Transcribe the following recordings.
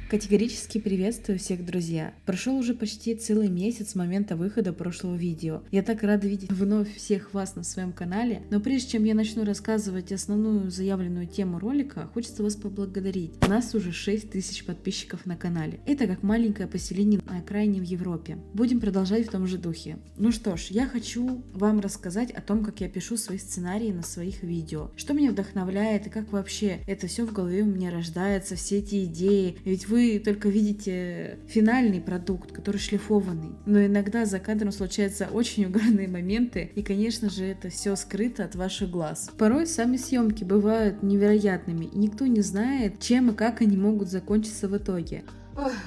Категорически приветствую всех, друзья! Прошел уже почти целый месяц с момента выхода прошлого видео. Я так рада видеть вновь всех вас на своем канале, но прежде чем я начну рассказывать основную заявленную тему ролика, хочется вас поблагодарить. У нас уже 6000 подписчиков на канале. Это как маленькое поселение на окраине в Европе. Будем продолжать в том же духе. Ну что ж, я хочу вам рассказать о том, как я пишу свои сценарии на своих видео, что меня вдохновляет и как вообще это все в голове у меня рождается, все эти идеи. Ведь вы только видите финальный продукт, который шлифованный. Но иногда за кадром случаются очень угарные моменты, и, конечно же, это все скрыто от ваших глаз. Порой сами съемки бывают невероятными, и никто не знает, чем и как они могут закончиться в итоге.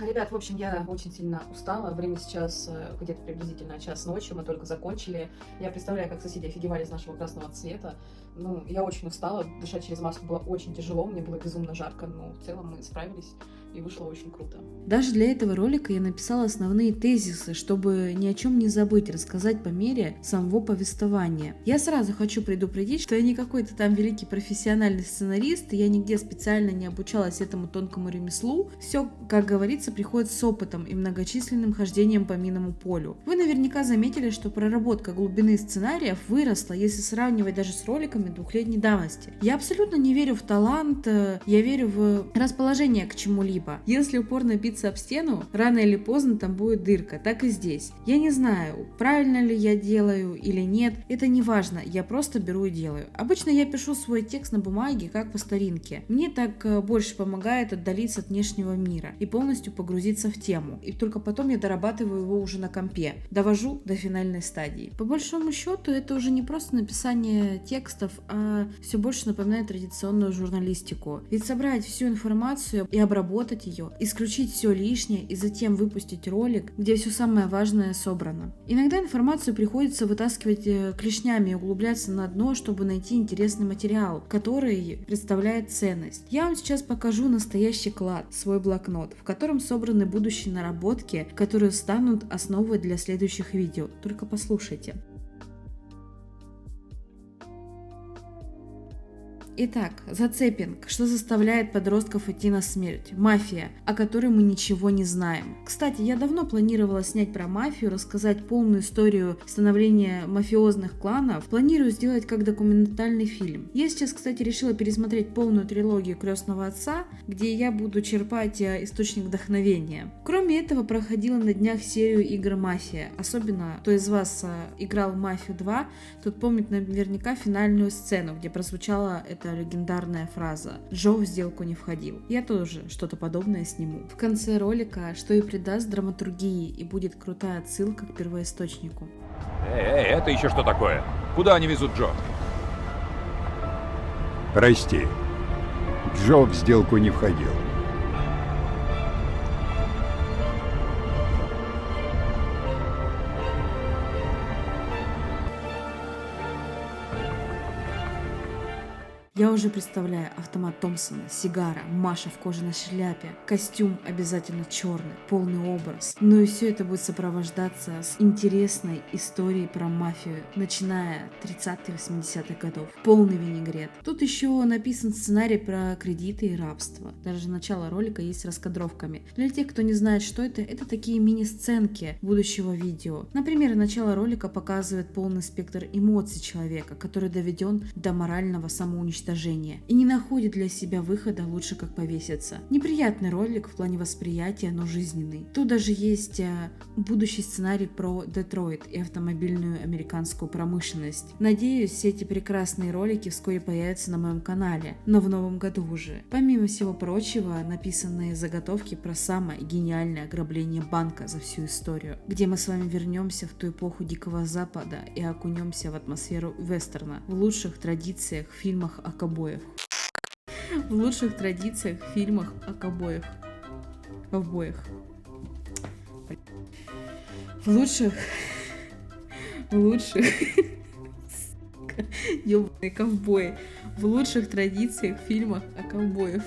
Ребят, в общем, я очень сильно устала. Время сейчас где-то приблизительно час ночи, мы только закончили. Я представляю, как соседи офигевали из нашего красного цвета. Ну, я очень устала, дышать через маску было очень тяжело, мне было безумно жарко, но в целом мы справились, и вышло очень круто. Даже для этого ролика я написала основные тезисы, чтобы ни о чем не забыть, рассказать по мере самого повествования. Я сразу хочу предупредить, что я не какой-то там великий профессиональный сценарист, я нигде специально не обучалась этому тонкому ремеслу. Все, как говорится, приходит с опытом и многочисленным хождением по минному полю. Вы наверняка заметили, что проработка глубины сценариев выросла, если сравнивать даже с роликами двухлетней давности. Я абсолютно не верю в талант, я верю в расположение к чему-либо. Если упорно биться об стену, рано или поздно там будет дырка, так и здесь. Я не знаю, правильно ли я делаю или нет, это не важно, я просто беру и делаю. Обычно я пишу свой текст на бумаге, как по старинке. Мне так больше помогает отдалиться от внешнего мира и полностью погрузиться в тему. И только потом я дорабатываю его уже на компе, довожу до финальной стадии. По большому счету, это уже не просто написание текстов, а все больше напоминает традиционную журналистику. Ведь собрать всю информацию и обработать ее, исключить все лишнее и затем выпустить ролик, где все самое важное собрано. Иногда информацию приходится вытаскивать клешнями и углубляться на дно, чтобы найти интересный материал, который представляет ценность. Я вам сейчас покажу настоящий клад, свой блокнот, в котором собраны будущие наработки, которые станут основой для следующих видео. Только послушайте. Итак, зацепинг. Что заставляет подростков идти на смерть? Мафия, о которой мы ничего не знаем. Кстати, я давно планировала снять про мафию, рассказать полную историю становления мафиозных кланов. Планирую сделать как документальный фильм. Я сейчас, кстати, решила пересмотреть полную трилогию «Крестного отца», где я буду черпать источник вдохновения. Кроме этого, проходила на днях серию игр «Мафия». Особенно, кто из вас играл в «Мафию 2», тот помнит наверняка финальную сцену, где прозвучала эта легендарная фраза «Джо в сделку не входил». Я тоже что-то подобное сниму. В конце ролика, что и придаст драматургии, и будет крутая отсылка к первоисточнику. Это еще что такое? Куда они везут Джо? Прости, Джо в сделку не входил. Я уже представляю автомат Томпсона, сигара, Маша в кожаной шляпе, костюм обязательно черный, полный образ. Ну и все это будет сопровождаться с интересной историей про мафию, начиная 30-80-х годов. Полный винегрет. Тут еще написан сценарий про кредиты и рабство. Даже начало ролика есть с раскадровками. Для тех, кто не знает, что это такие мини-сценки будущего видео. Например, начало ролика показывает полный спектр эмоций человека, который доведен до морального самоуничтожения и не находит для себя выхода лучше, как повеситься. Неприятный ролик в плане восприятия, но жизненный. Тут даже есть будущий сценарий про Детройт и автомобильную американскую промышленность. Надеюсь, все эти прекрасные ролики вскоре появятся на моем канале, но в новом году уже. Помимо всего прочего, написанные заготовки про самое гениальное ограбление банка за всю историю, где мы с вами вернемся в ту эпоху Дикого Запада и окунемся в атмосферу вестерна в лучших традициях фильмах о ковбоях. В лучших традициях фильмах о ковбоях. В лучших ёбаные ковбои. В лучших традициях фильмах о ковбоях.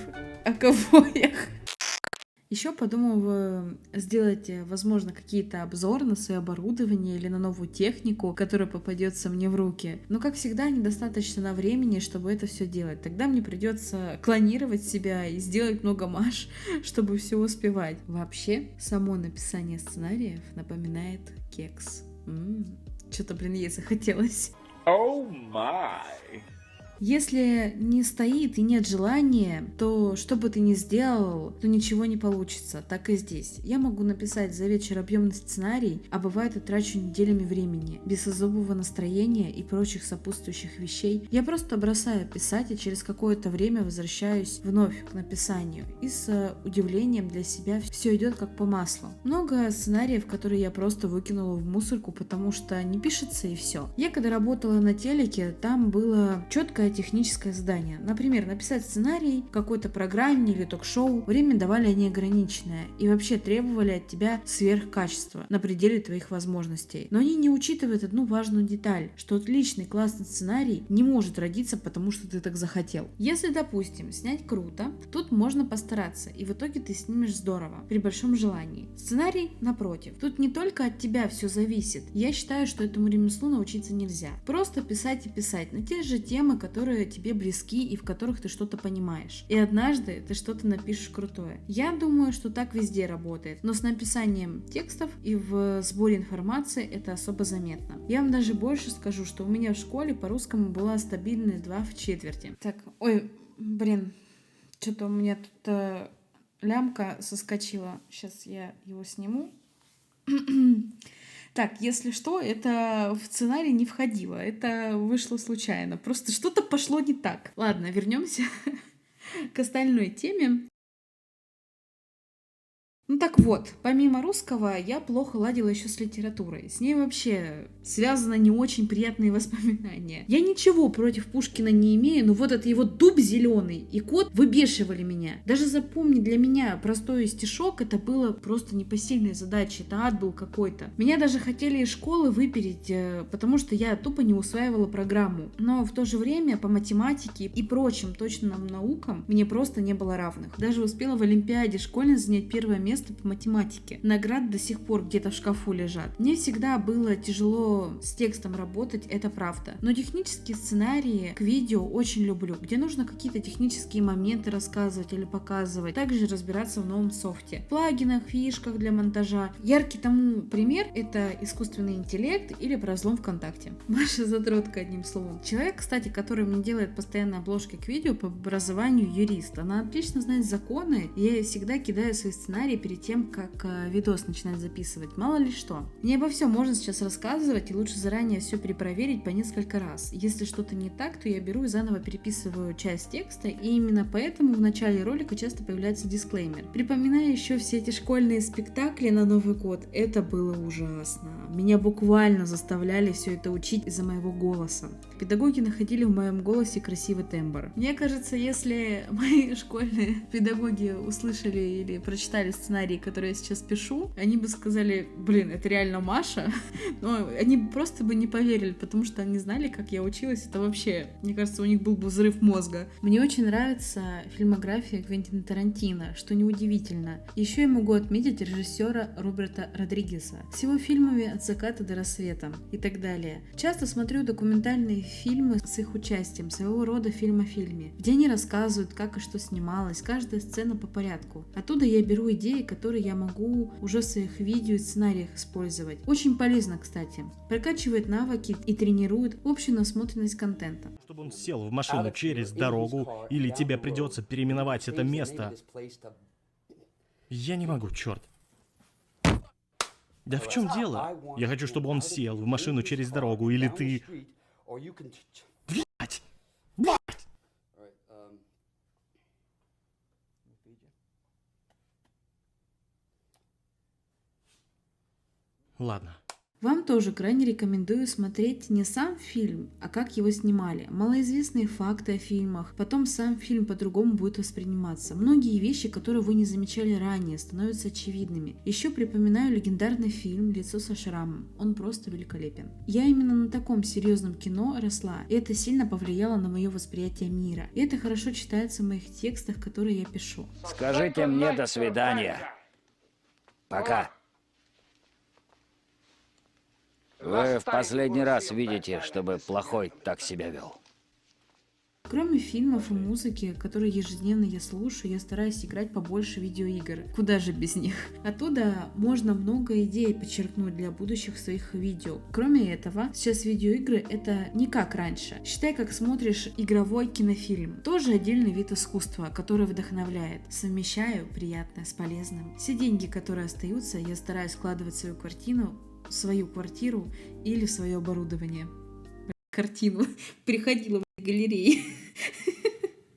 Еще подумываю сделать, возможно, какие-то обзоры на свое оборудование или на новую технику, которая попадется мне в руки. Но, как всегда, недостаточно на времени, чтобы это все делать. Тогда мне придется клонировать себя и сделать много маш, чтобы все успевать. Вообще, само написание сценариев напоминает кекс. Что-то, блин, ей захотелось. О май! Если не стоит и нет желания, то что бы ты ни сделал, то ничего не получится. Так и здесь. Я могу написать за вечер объемный сценарий, а бывает и трачу неделями времени, без особого настроения и прочих сопутствующих вещей. Я просто бросаю писать и через какое-то время возвращаюсь вновь к написанию. И с удивлением для себя все идет как по маслу. Много сценариев, которые я просто выкинула в мусорку, потому что не пишется и все. Я когда работала на телеке, там было четкое техническое задание. Например, написать сценарий какой-то программе или ток-шоу. Время давали неограниченное и вообще требовали от тебя сверхкачества на пределе твоих возможностей. Но они не учитывают одну важную деталь, что отличный классный сценарий не может родиться, потому что ты так захотел. Если, допустим, снять круто, тут можно постараться, и в итоге ты снимешь здорово, при большом желании. Сценарий, напротив, тут не только от тебя все зависит. Я считаю, что этому ремеслу научиться нельзя. Просто писать и писать на те же темы, которые тебе близки и в которых ты что-то понимаешь. И однажды ты что-то напишешь крутое. Я думаю, что так везде работает, но с написанием текстов и в сборе информации это особо заметно. Я вам даже больше скажу, что у меня в школе по русскому была стабильная 2 в четверти. Так, ой, блин, что-то у меня тут лямка соскочила. Сейчас я его сниму. Так, если что, это в сценарий не входило, это вышло случайно, просто что-то пошло не так. Ладно, вернемся к остальной теме. Ну так вот, помимо русского, я плохо ладила еще с литературой. С ней вообще связаны не очень приятные воспоминания. Я ничего против Пушкина не имею, но вот этот его дуб зеленый и кот выбешивали меня. Даже запомни, для меня простой стишок это было просто непосильной задачей, это ад был какой-то. Меня даже хотели из школы выпереть, потому что я тупо не усваивала программу. Но в то же время по математике и прочим точным наукам мне просто не было равных. Даже успела в Олимпиаде школьной занять первое место по математике. Награды до сих пор где-то в шкафу лежат. Мне всегда было тяжело с текстом работать, это правда. Но технические сценарии к видео очень люблю, где нужно какие-то технические моменты рассказывать или показывать. Также разбираться в новом софте, плагинах, фишках для монтажа. Яркий тому пример это искусственный интеллект или про взлом ВКонтакте. Маша задротка, одним словом. Человек, кстати, который мне делает постоянно обложки к видео, по образованию юрист. Она отлично знает законы, и я ей всегда кидаю свои сценарии перед тем, как видос начинать записывать. Мало ли что. Не обо всем можно сейчас рассказывать, и лучше заранее все перепроверить по несколько раз. Если что-то не так, то я беру и заново переписываю часть текста, и именно поэтому в начале ролика часто появляется дисклеймер. Припоминая еще все эти школьные спектакли на Новый год, это было ужасно. Меня буквально заставляли все это учить из-за моего голоса. Педагоги находили в моем голосе красивый тембр. Мне кажется, если мои школьные педагоги услышали или прочитали сценарий, который я сейчас пишу, они бы сказали, блин, это реально Маша. Но они просто бы не поверили, потому что они знали, как я училась. Это вообще, мне кажется, у них был бы взрыв мозга. Мне очень нравится фильмография Квентина Тарантино, что неудивительно. Еще я могу отметить режиссера Роберта Родригеса с его фильмами «От заката до рассвета» и так далее. Часто смотрю документальные фильмы с их участием, своего рода фильм о фильме, где они рассказывают, как и что снималось, каждая сцена по порядку. Оттуда я беру идеи, которые я могу уже в своих видео и сценариях использовать. Очень полезно, кстати. Прокачивает навыки и тренирует общую насмотренность контента. Чтобы он сел в машину через дорогу, или тебе придется переименовать это место. Я не могу, черт. Да в чем дело? Я хочу, чтобы он сел в машину через дорогу, или ты... Блять! Блять! Ладно. Вам тоже крайне рекомендую смотреть не сам фильм, а как его снимали. Малоизвестные факты о фильмах, потом сам фильм по-другому будет восприниматься. Многие вещи, которые вы не замечали ранее, становятся очевидными. Еще припоминаю легендарный фильм «Лицо со шрамом». Он просто великолепен. Я именно на таком серьезном кино росла, и это сильно повлияло на мое восприятие мира. И это хорошо читается в моих текстах, которые я пишу. Скажите мне до свидания. Пока. Вы в последний раз видите, чтобы плохой так себя вел. Кроме фильмов и музыки, которые ежедневно я слушаю, я стараюсь играть побольше видеоигр. Куда же без них? Оттуда можно много идей подчеркнуть для будущих своих видео. Кроме этого, сейчас видеоигры это не как раньше. Считай, как смотришь игровой кинофильм. Тоже отдельный вид искусства, который вдохновляет. Совмещаю приятное с полезным. Все деньги, которые остаются, я стараюсь вкладывать в свою квартиру или в свое оборудование. Картину приходила в галереи.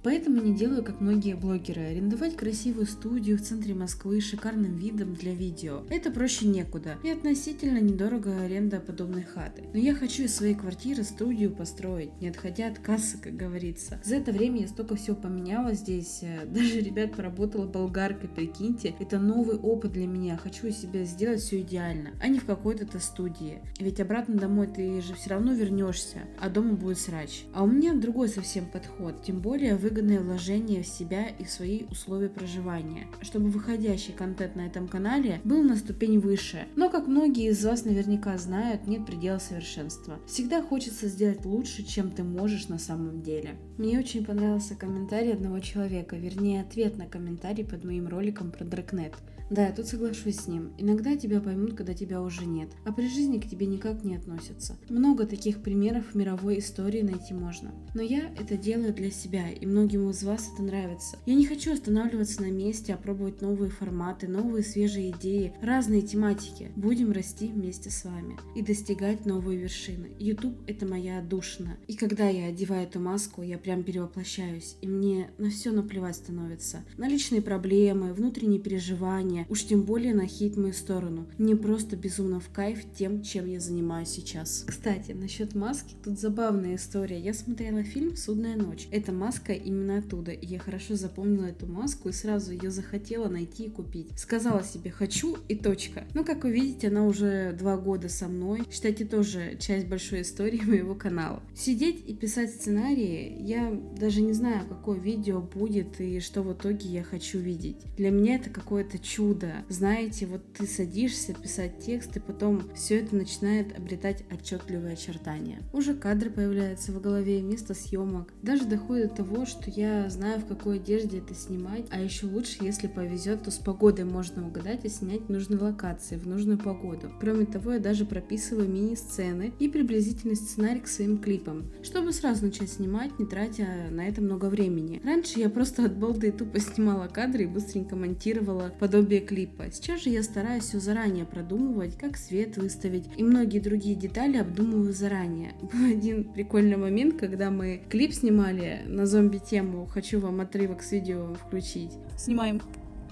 Поэтому не делаю, как многие блогеры, арендовать красивую студию в центре Москвы с шикарным видом для видео. Это проще некуда, и относительно недорого аренда подобной хаты. Но я хочу из своей квартиры студию построить, не отходя от кассы, как говорится. За это время я столько всего поменяла здесь, даже, ребят, поработала болгаркой, прикиньте. Это новый опыт для меня, хочу из себя сделать все идеально, а не в какой-то студии. Ведь обратно домой ты же все равно вернешься, а дома будет срач. А у меня другой совсем подход, тем более выгодное вложение в себя и в свои условия проживания, чтобы выходящий контент на этом канале был на ступень выше. Но, как многие из вас наверняка знают, нет предела совершенства. Всегда хочется сделать лучше, чем ты можешь на самом деле. Мне очень понравился комментарий одного человека, вернее ответ на комментарий под моим роликом про Darknet. Да, я тут соглашусь с ним. Иногда тебя поймут, когда тебя уже нет, а при жизни к тебе никак не относятся. Много таких примеров в мировой истории найти можно. Но я это делаю для себя, и многим из вас это нравится. Я не хочу останавливаться на месте, а пробовать новые форматы, новые свежие идеи, разные тематики. Будем расти вместе с вами и достигать новые вершины. YouTube — это моя отдушина. И когда я одеваю эту маску, я прям перевоплощаюсь, и мне на все наплевать становится. На личные проблемы, внутренние переживания, уж тем более на хейт в мою сторону. Мне просто безумно в кайф тем, чем я занимаюсь сейчас. Кстати, насчет маски, тут забавная история. Я смотрела фильм «Судная ночь». Эта маска именно оттуда, и я хорошо запомнила эту маску и сразу ее захотела найти и купить. Сказала себе «хочу» и точка. Но, как вы видите, она уже 2 года со мной. Считайте, тоже часть большой истории моего канала. Сидеть и писать сценарии, я даже не знаю, какое видео будет и что в итоге я хочу видеть. Для меня это какое-то чудо. Знаете, вот ты садишься писать текст, и потом все это начинает обретать отчетливые очертания. Уже кадры появляются в голове вместо съемок. Даже доходит до того, что я знаю, в какой одежде это снимать, а еще лучше, если повезет, то с погодой можно угадать и снять нужные локации в нужную погоду. Кроме того, я даже прописываю мини-сцены и приблизительный сценарий к своим клипам, чтобы сразу начать снимать, не тратя на это много времени. Раньше я просто от балды тупо снимала кадры и быстренько монтировала подобие клипа. Сейчас же я стараюсь все заранее продумывать, как свет выставить, и многие другие детали обдумываю заранее. Был один прикольный момент, когда мы клип снимали на зомби-тему. Хочу вам отрывок с видео включить. Снимаем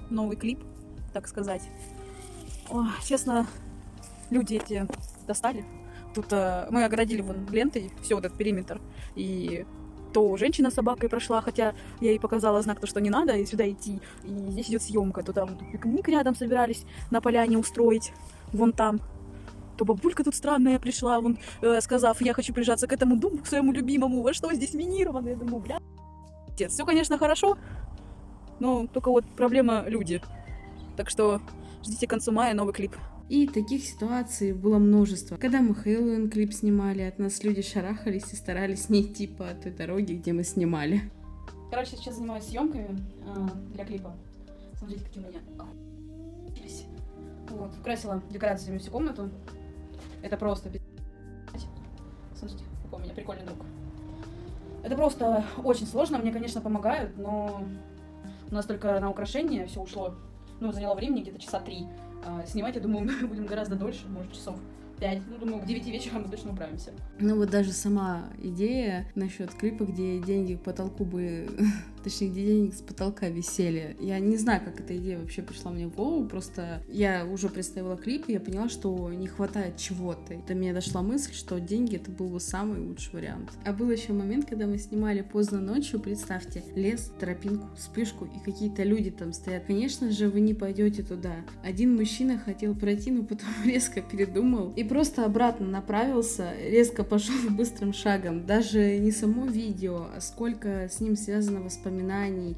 новый клип, так сказать. О, честно, люди эти достали. Тут мы огородили вон лентой все вот этот периметр, и то женщина с собакой прошла, хотя я ей показала знак, то, что не надо и сюда идти. И здесь идет съемка, то там пикник рядом собирались на поляне устроить, вон там. То бабулька тут странная пришла, вон, сказав, я хочу прижаться к этому дому, к своему любимому, во что здесь минировано? Я думаю, бля, все, конечно, хорошо, но только вот проблема люди. Так что ждите к концу мая новый клип. И таких ситуаций было множество. Когда мы Хэллоуин клип снимали, от нас люди шарахались и старались не идти по той дороге, где мы снимали. Короче, сейчас занимаюсь съемками для клипа. Смотрите, какие у меня охуенные. Вот, украсила декорациями всю комнату. Это просто Смотрите, какой у меня прикольный друг. Это просто очень сложно, мне, конечно, помогают, но у нас только на украшение все ушло. Ну, заняло времени где-то часа 3. Снимать, я думаю, мы будем гораздо дольше, может, часов 5. Ну, думаю, к 9 вечера мы точно управимся. Ну вот даже сама идея насчет клипа, где деньги к потолку бы... Точнее, где деньги с потолка висели. Я не знаю, как эта идея вообще пришла мне в голову, просто я уже представила клип, и я поняла, что не хватает чего-то. До меня дошла мысль, что деньги — это был бы самый лучший вариант. А был еще момент, когда мы снимали поздно ночью, представьте, лес, тропинку, вспышку, и какие-то люди там стоят. Конечно же, вы не пойдете туда. Один мужчина хотел пройти, но потом резко передумал и просто обратно направился, резко пошел быстрым шагом. Даже не само видео, а сколько с ним связано воспоминаний,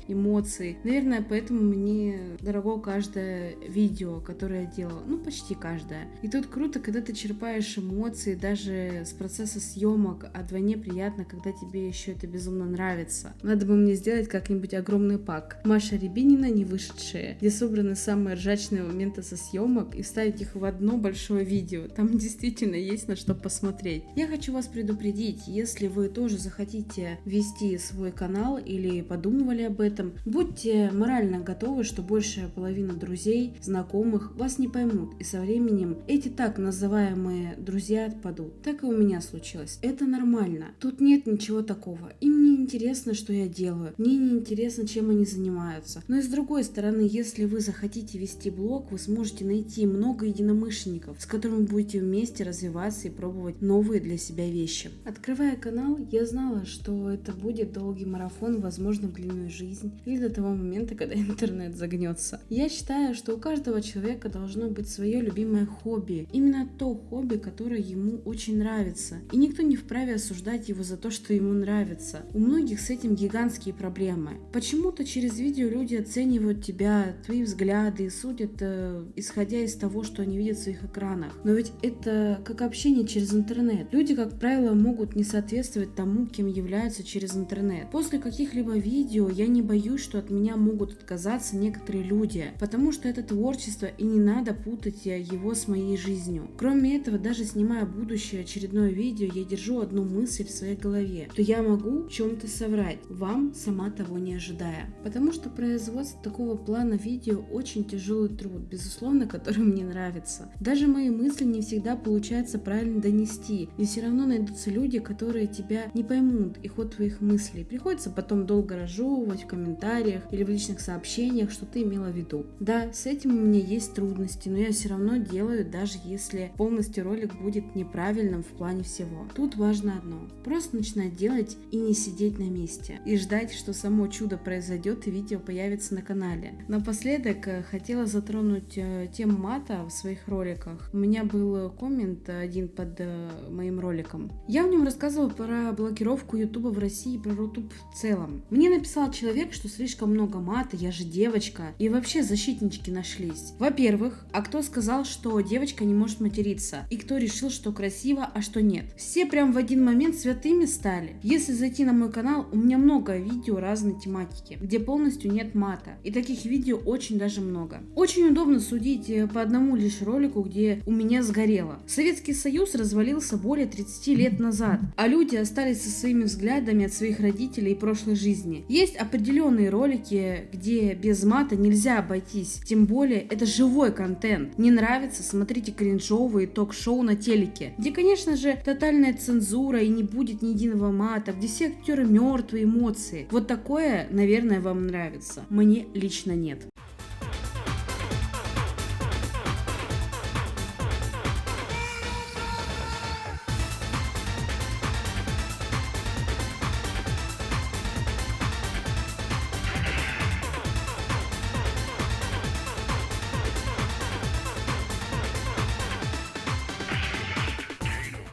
эмоций. Наверное, поэтому мне дорого каждое видео, которое я делала. Ну, почти каждое. И тут круто, когда ты черпаешь эмоции даже с процесса съемок, а вдвойне приятно, когда тебе еще это безумно нравится. Надо бы мне сделать как-нибудь огромный пак. Маша Рябинина, не вышедшие, где собраны самые ржачные моменты со съемок, и вставить их в одно большое видео. Там действительно есть на что посмотреть. Я хочу вас предупредить, если вы тоже захотите вести свой канал или подумывали об этом, будьте морально готовы, что большая половина друзей, знакомых вас не поймут, и со временем эти так называемые друзья отпадут. Так и у меня случилось. Это нормально. Тут нет ничего такого. Им не интересно, что я делаю. Мне не интересно, чем они занимаются. Но и с другой стороны, если вы захотите вести блог, вы сможете найти много единомышленников, с которыми будете вместе развиваться и пробовать новые для себя вещи. Открывая канал, я знала, что это будет долгий марафон, возможно, в длинную жизнь, или до того момента, когда интернет загнется. Я считаю, что у каждого человека должно быть свое любимое хобби. Именно то хобби, которое ему очень нравится. И никто не вправе осуждать его за то, что ему нравится. У многих с этим гигантские проблемы. Почему-то через видео люди оценивают тебя, твои взгляды и судят, исходя из того, что они видят в своих экранах. Но ведь это как общение через интернет. Люди, как правило, могут не соответствовать тому, кем являются через интернет. После каких-либо видео я не боюсь, что от меня могут отказаться некоторые люди, потому что это творчество, и не надо путать его с моей жизнью. Кроме этого, даже снимая будущее очередное видео, я держу одну мысль в своей голове, что я могу в чем-то соврать, вам, сама того не ожидая. Потому что производство такого плана видео очень тяжелый труд, безусловно, который мне нравится. Даже мои мысли не всегда получается правильно донести, и все равно найдутся люди, которые тебя не поймут и ход твоих мыслей. Приходится потом долго разжевывать в комментариях или в личных сообщениях, что ты имела в виду. Да, с этим у меня есть трудности, но я все равно делаю, даже если полностью ролик будет неправильным в плане всего. Тут важно одно: просто начинать делать и не сидеть на месте, и ждать, что само чудо произойдет и видео появится на канале. Напоследок хотела затронуть тему мата в своих роликах. У меня был коммент один под моим роликом. Я в нем рассказывала про блокировку ютуба в России и про рутуб в целом. Мне написал человек, что слишком много мата, я же девочка, и вообще защитнички нашлись. Во-первых, а кто сказал, что девочка не может материться? И кто решил, что красиво, а что нет? Все прям в один момент святыми стали. Если зайти на мой канал, у меня много видео разной тематики, где полностью нет мата. И таких видео очень даже много. Очень удобно судить по одному лишь ролику, где у меня сгорело. Советский Союз развалился более 30 лет назад, а люди остались со своими взглядами от своих родителей и прошлой жизни. Есть определенные ролики, где без мата нельзя обойтись, тем более это живой контент. Не нравится, смотрите кринжовые ток-шоу на телеке, где, конечно же, тотальная цензура и не будет ни единого мата, где все актеры мертвые, эмоции. Вот такое, наверное, вам нравится. Мне лично нет.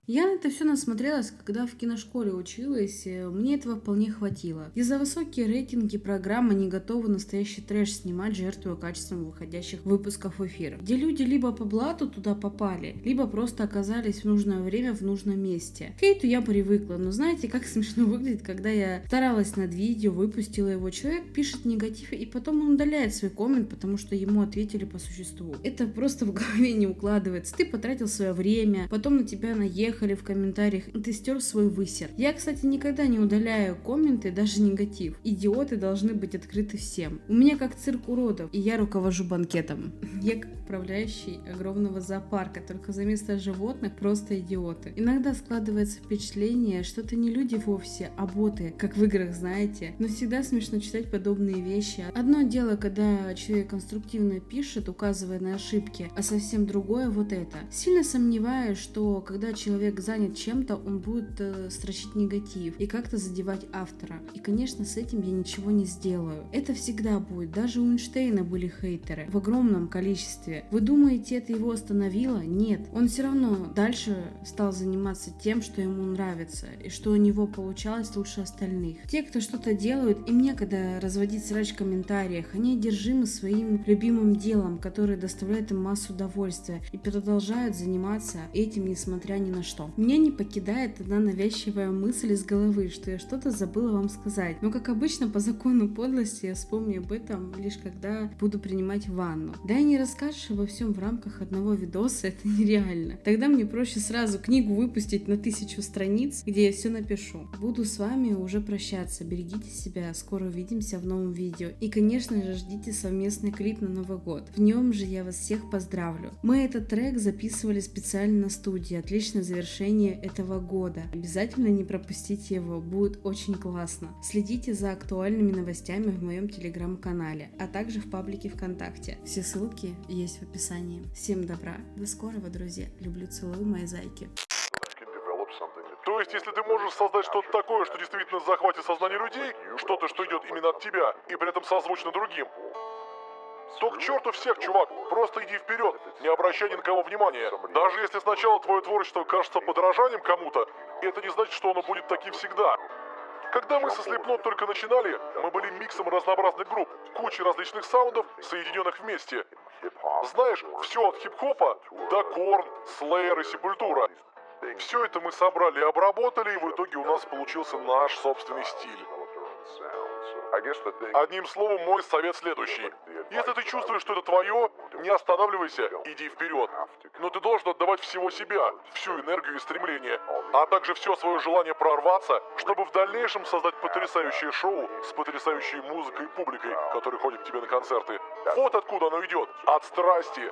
Я на это все насмотрелась, когда в киношколе училась, мне этого вполне хватило. И за высокие рейтинги программы не готовы настоящий трэш снимать, жертвуя качеством выходящих выпусков в эфир, где люди либо по блату туда попали, либо просто оказались в нужное время в нужном месте. К хейту я привыкла, но знаете, как смешно выглядит, когда я старалась над видео, выпустила его, человек пишет негатив, и потом он удаляет свой коммент, потому что ему ответили по существу. Это просто в голове не укладывается. Ты потратил свое время, потом на тебя наехали в комментариях, комментариях, ты стер свой высер. Я, кстати, никогда не удаляю комменты, даже негатив. Идиоты должны быть открыты всем. У меня как цирк уродов, и я руковожу банкетом. Я как управляющий огромного зоопарка, только за место животных просто идиоты. Иногда складывается впечатление, что это не люди вовсе, а боты, как в играх, знаете. Но всегда смешно читать подобные вещи. Одно дело, когда человек конструктивно пишет, указывая на ошибки, а совсем другое вот это. Сильно сомневаюсь, что когда человек занят чем-то, он будет строчить негатив и как-то задевать автора. И, конечно, с этим я ничего не сделаю. Это всегда будет. Даже у Эйнштейна были хейтеры в огромном количестве. Вы думаете, это его остановило? Нет. Он все равно дальше стал заниматься тем, что ему нравится, и что у него получалось лучше остальных. Те, кто что-то делают, им некогда разводить срач в комментариях. Они одержимы своим любимым делом, которое доставляет им массу удовольствия, и продолжают заниматься этим, несмотря ни на что. Меня не покидает одна навязчивая мысль из головы, что я что-то забыла вам сказать. Но, как обычно, по закону подлости я вспомню об этом лишь когда буду принимать ванну. Да и не расскажешь обо всем в рамках одного видоса, это нереально. Тогда мне проще сразу книгу выпустить на 1000 страниц, где я все напишу. Буду с вами уже прощаться. Берегите себя, скоро увидимся в новом видео. И, конечно же, ждите совместный клип на Новый год. В нем же я вас всех поздравлю. Мы этот трек записывали специально на студии. Отличное завершение этого года. Обязательно не пропустите его, будет очень классно. Следите за актуальными новостями в моем телеграм-канале, а также в паблике ВКонтакте. Все ссылки есть в описании. Всем добра, до скорого, друзья. Люблю, целую, мои зайки. То есть, если ты можешь создать что-то такое, что действительно захватит сознание людей, что-то, что идет именно от тебя, и при этом созвучно другим, то к черту всех, чувак, просто иди вперед, не обращай ни на кого внимания. Даже если сначала твое творчество кажется подражанием кому-то, это не значит, что оно будет таким всегда. Когда мы со Slipknot только начинали, мы были миксом разнообразных групп, кучей различных саундов, соединенных вместе. Знаешь, все от хип-хопа до Корн, Slayer и Sepultura. Все это мы собрали и обработали, и в итоге у нас получился наш собственный стиль. Одним словом, мой совет следующий. Если ты чувствуешь, что это твое, не останавливайся, иди вперед. Но ты должен отдавать всего себя, всю энергию и стремление, а также все свое желание прорваться, чтобы в дальнейшем создать потрясающее шоу с потрясающей музыкой и публикой, которая ходит к тебе на концерты. Вот откуда оно идет, от страсти.